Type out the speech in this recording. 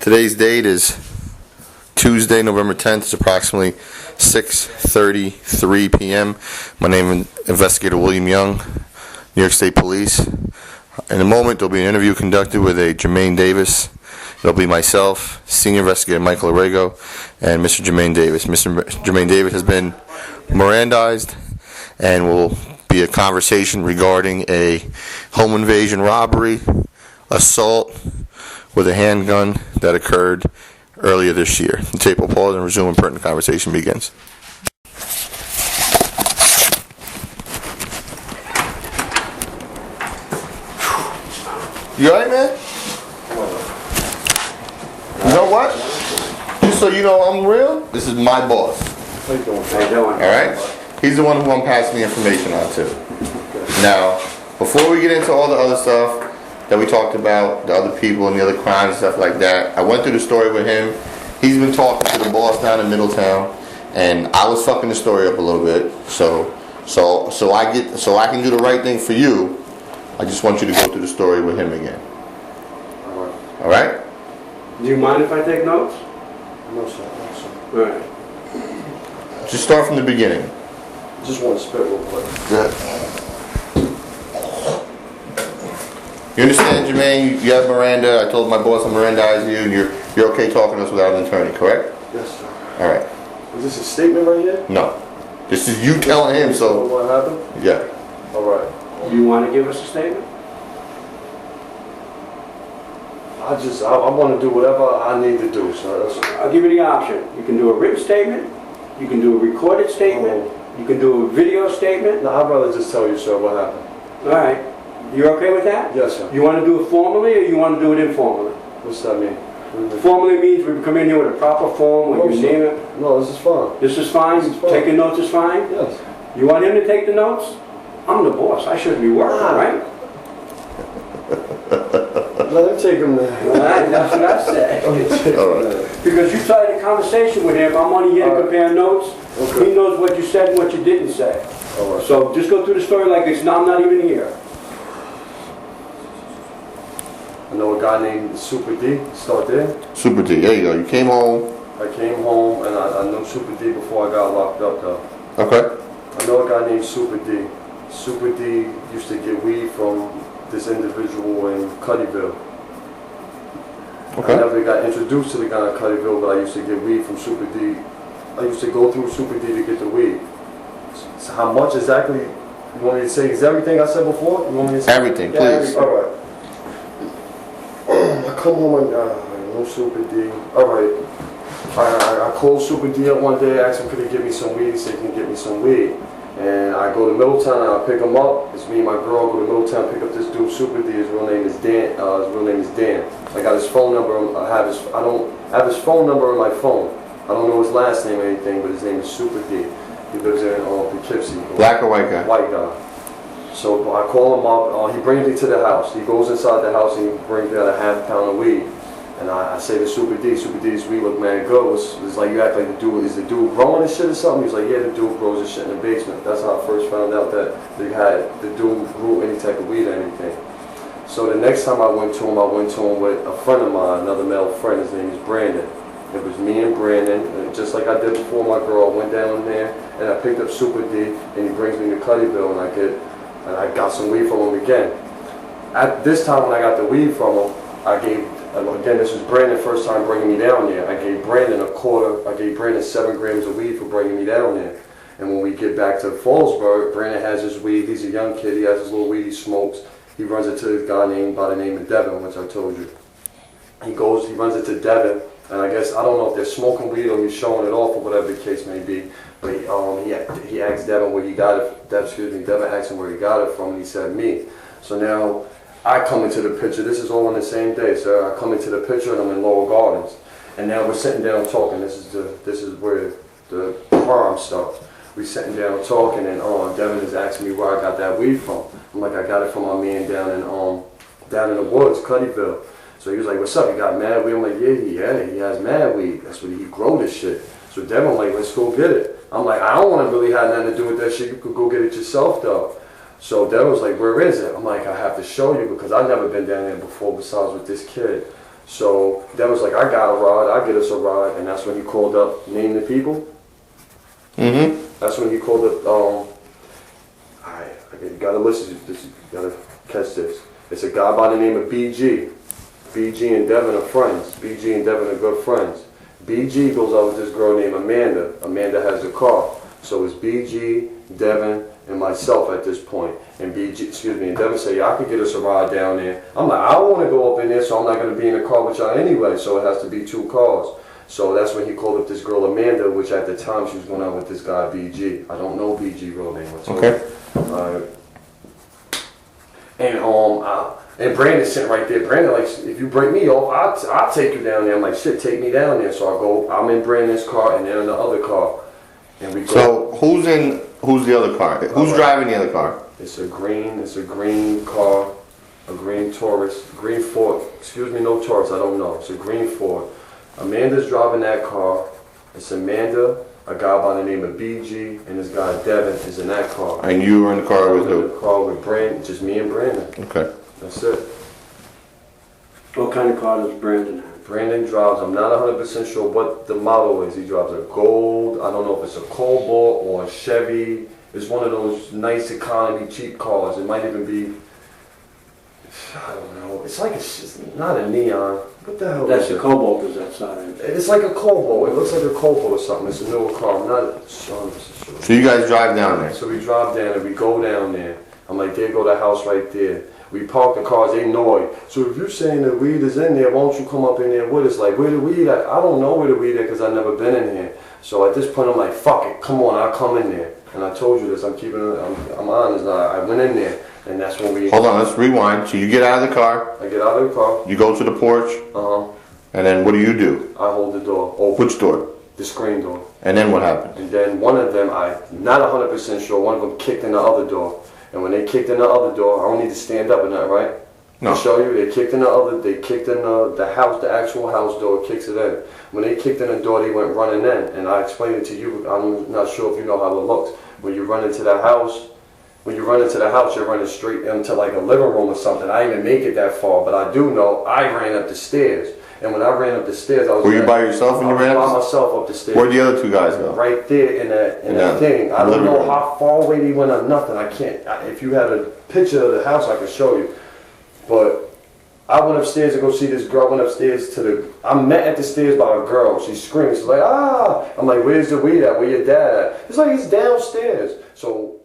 Today's date is Tuesday, November 10th. It's approximately 6:33 p.m. My name is Investigator William Young, New York State Police. In a moment, there'll be an interview conducted with a Jermaine Davis. It'll be myself, Senior Investigator Michael Arrego, and Mr. Jermaine Davis. Mr. Jermaine Davis has been Mirandized and will be a conversation regarding a home invasion robbery, assault with a handgun that occurred earlier this year. The tape will pause and resume when pertinent conversation begins. You alright, man? You know what? Just so you know I'm real, this is my boss. How you doing? Alright? He's the one who I'm passing the information on to. Now, before we get into all the other stuff that we talked about, the other people and the other crimes and stuff like that, I went through the story with him. He's been talking to the boss down in Middletown, and I was fucking the story up a little bit. So I can do the right thing for you. I just want you to go through the story with him again. All right? Do you mind if I take notes? No, sir. All right. Just start from the beginning. Just want to spit real quick. Good. You understand, Jermaine? You have Miranda. I told my boss I'm Mirandizing you, and you're okay talking to us without an attorney, correct? Yes, sir. All right. Is this a statement right here? No. This is you telling him, so... What happened? Yeah. All right. Do you want to give us a statement? I want to do whatever I need to do, sir. I'll give you the option. You can do a written statement. You can do a recorded statement. You can do a video statement. No, I'd rather just tell you, sir, what happened. All right. You're okay with that? Yes, sir. You want to do it formally or you want to do it informally? What's that mean? Formally means we come in here with a proper form with your name. No, this is fine. This is fine? This is fine. Taking notes is fine? Yes. You want him to take the notes? I'm the boss. I shouldn't be working, right? Let him take them there. All right, that's what I said. All right. Because you started a conversation with him. I'm only here to compare notes. Okay. He knows what you said and what you didn't say. All right. So just go through the story like it's I'm not even here. I know a guy named Super D. Start there. Super D. There you go. You came home. I came home and I knew Super D before I got locked up, though. Okay. I know a guy named Super D. Super D used to get weed from this individual in Cuddyville. Okay. I never got introduced to the guy in Cuddyville, but I used to get weed from Super D. I used to go through Super D to get the weed. So how much exactly? You want me to say? Is everything I said before? You want me to say Everything, please. All right. I come home and no Super D. All right. I called Super D up one day, asked him could he give me some weed. He said he can get me some weed. And I go to Middletown and I pick him up. It's me and my girl go to Middletown, pick up this dude Super D. His real name is Dan. I got his phone number. I have his phone number on my phone. I don't know his last name or anything, but his name is Super D. He lives there in Poughkeepsie. Black or white guy? White guy. So I call him up. He brings me to the house. He goes inside the house and he brings me out a half pound of weed. And I say to Super D, this weed look mad good. It's like you act like the dude, is the dude growing this shit or something? He's like, yeah, the dude grows this shit in the basement. That's how I first found out that the dude grew any type of weed or anything. So the next time I went to him with a friend of mine, another male friend. His name is Brandon. It was me and Brandon, and just like I did before my girl, I went down there and I picked up Super D, and he brings me to Cuddyville, and I got some weed from him again. At this time when I got the weed from him, again, this was Brandon's first time bringing me down there. I gave Brandon 7 grams of weed for bringing me down there. And when we get back to Fallsburg, Brandon has his weed. He's a young kid. He has his little weed he smokes. He runs it to this guy by the name of Devin, which I told you. He runs it to Devin. And I guess, I don't know if they're smoking weed or he's showing it off or whatever the case may be. But he asked Devin where he got it. Devin asked him where he got it from, and he said me. So now, I come into the picture. This is all on the same day, sir. I come into the picture and I'm in Laurel Gardens, and now we're sitting down talking. This is where the prom stuff. We sitting down talking, and Devin is asking me where I got that weed from. I'm like, I got it from my man down in the woods, Cuddyville. So he was like, what's up? You got mad weed? I'm like, yeah, he has mad weed. That's what he grow this shit. So Devin like, let's go get it. I'm like, I don't want to really have nothing to do with that shit. You could go get it yourself though. So Devin was like, where is it? I'm like, I have to show you because I've never been down there before besides with this kid. So Devin was like, I got a ride, I'll get us a ride. And that's when he called up, named the people. Mm-hmm. That's when he called up, you gotta listen, you gotta catch this. It's a guy by the name of BG. BG and Devin are friends. BG and Devin are good friends. BG goes out with this girl named Amanda. Amanda has a car. So it's BG, Devin, and myself at this point. And and Devin said, yeah, I could get us a ride down there. I'm like, I don't want to go up in there, so I'm not going to be in the car with y'all anyway, so it has to be 2 cars. So that's when he called up this girl Amanda, which at the time she was going out with this guy BG. I don't know BG real name. Okay. And Brandon's sitting right there. Brandon, like, if you break me off, I'll take you down there. I'm like, shit, take me down there. So I'm in Brandon's car and they're in the other car. And we go. So who's the other car? Who's driving the other car? It's a green car, a green Taurus, green Ford. Excuse me, no Taurus, I don't know. It's a green Ford. Amanda's driving that car. It's Amanda, a guy by the name of BG, and this guy Devin is in that car. And you were in the car with who? In the car with Brandon, just me and Brandon. Okay. That's it. What kind of car does Brandon have? Brandon drives, I'm not 100% sure what the model is. He drives a gold, I don't know if it's a Cobalt or a Chevy. It's one of those nice economy, cheap cars. It might even be, I don't know. It's not a neon. What the hell That's is a it? Cobalt, is that side? It's like a Cobalt. It looks like a Cobalt or something. It's a newer car. I'm not sure. So you guys drive down there? So we drive down and we go down there. I'm like, there go the house right there. We park the cars, they know it. So if you're saying the weed is in there, why don't you come up in there with us? Like, where the weed at? I don't know where the weed at because I've never been in here. So at this point, I'm like, fuck it, come on, I'll come in there. And I told you this, I'm honest now. I went in there, and that's when we... Hold on, let's rewind. So you get out of the car. I get out of the car. You go to the porch. And then what do? I hold the door open. Which door? The screen door. And then what happened? And then one of them, I'm not 100% sure, one of them kicked in the other door. And when they kicked in the other door, I don't need to stand up or nothing, right? No. To show you, they kicked in the house, the actual house door, kicks it in. When they kicked in the door, they went running in. And I explained it to you, I'm not sure if you know how it looks. When you run into the house, you're running straight into like a living room or something. I didn't even make it that far, but I do know I ran up the stairs. And when I ran up the stairs, I was... Were you by yourself when you ran up? By myself up the stairs. Where'd the other 2 guys go? Right there in that thing. I don't know how far away they went or nothing. I can't... If you had a picture of the house, I could show you. But I went upstairs to go see this girl. I went upstairs to the... I met at the stairs by a girl. She screamed. She's like, ah! I'm like, where's the weed at? Where your dad at? It's like, he's downstairs. So